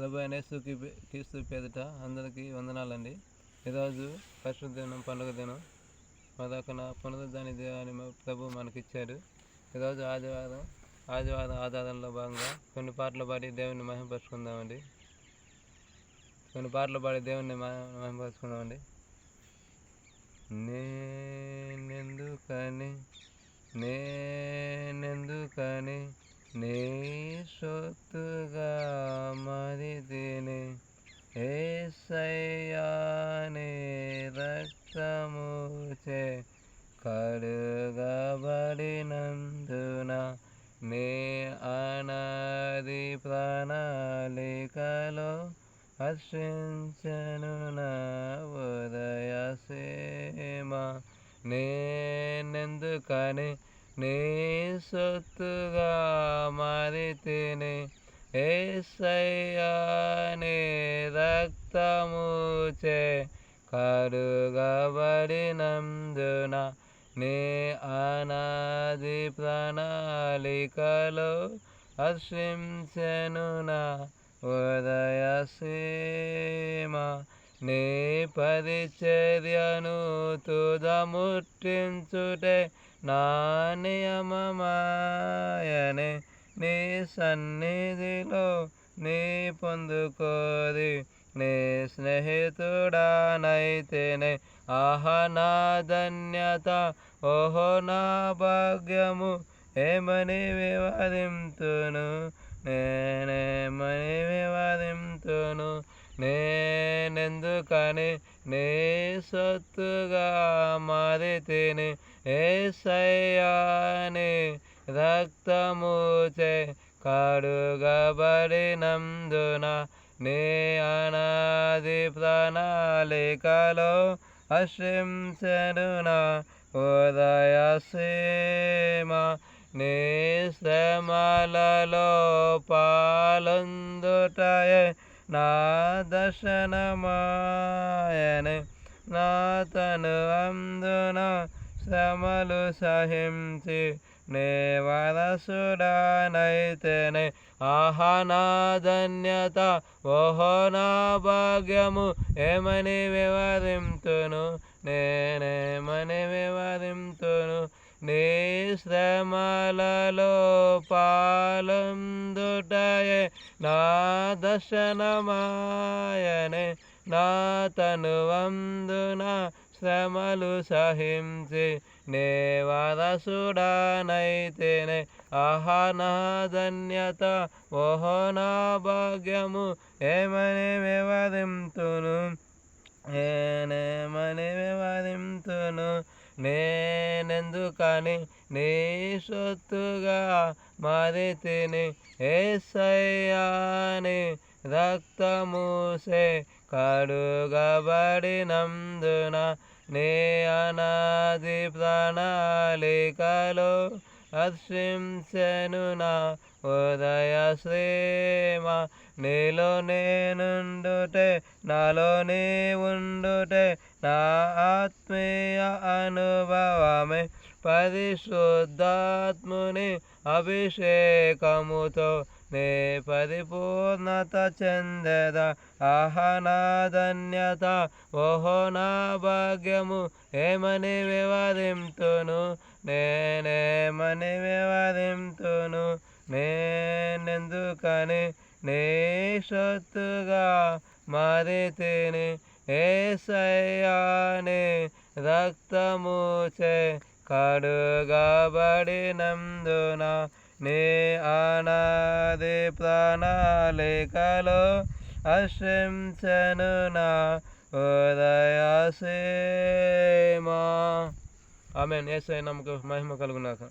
ప్రభు అయిన క్రీస్తు పేదట అందరికీ వందనాలండి. ఈరోజు పరిశుద్ధ దినం, పండుగ దినం. మరొక పునరుద్ధాన దేవాన్ని ప్రభు మనకిచ్చాడు. ఈరోజు ఆదివారం ఆధారంలో భాగంగా కొన్ని పాటలు పాడి దేవుని మహిమపరుచుకుందామండి. నేనెందుకని నీ సొత్తుగా మారితిని, యేసయ్యా నీ రక్తముచే కడుగబడినందున, నీ అనాది ప్రణాళికలో హర్షించెను నా హృదయ సీమ. నేనెందుకని నీ సొత్తుగా మారితిని, యేసయ్యా నీ రక్తముచే కడుగబడినందున, నీ అనాది ప్రణాళికలో హర్షించెను నా హృదయ సీమ. నీ పరిచర్యను తుదముట్టించుటే నా నియమమాయనే, నీ సన్నిధిలో నీ పొందుకోరి నీ స్నేహితుడానైతేనే. ఆహా నా ధన్యత, ఓహో నా భాగ్యము, ఏమని వివరింతును, నేనేమని వివరింతును. నేనెందుకని నీ సొత్తుగా మారితిని, యేసయ్యా నీ రక్తముచే కడుగబడినందున, నీ అనాది ప్రణాళికలో హర్షించెను నా హృదయ సీమ. నీ శ్రమలలో పాలొందుటయే నా దర్శనమాయనే, నా తను అందున శ్రమలు సహించి నీ వారసుడానైతేనే. ఆహా నా ధన్యత, ఓహో నా భాగ్యము, ఏమని వివరింతును, నేనేమని వివరింతును. నీ శ్రమలలో పాలొందుటయే నా దర్శనమాయనే, నా తను అందున శ్రమలు సహించి నీ వారసుడానైతేనే. ఆహా నా ధన్యత, ఓహో నా భాగ్యము, ఏమని వివరింతును, నేనేమని వివరింతును. నేనెందుకని నీ సొత్తుగా మారితిని, యేసయ్యా నీ రక్తముచే కడుగబడినందున, నీ అనాది ప్రణాళికలో హర్షించెను నా హృదయ సీమ. నీలో నేనుండుటే, నాలో నీ ఉండుటే నా ఆత్మీయ అనుభవమే. పరిశుద్ధాత్ముని అభిషేకముతో నీ పరిపూర్ణత చెందెద. ఆహా నా ధన్యత, ఓహో నా భాగ్యము, ఏమని వివరింతును, నేనేమని వివరింతును. నేనెందుకని నీ సొత్తుగా మారితిని, యేసయ్యా నీ రక్తముచే కడుగబడినందున, నీ అనాది ప్రణాళికలో హర్షించెను నా హృదయ సీమ. ఆమేన్. యేసయ్య నామమునకు మహిమ కలుగుగాక.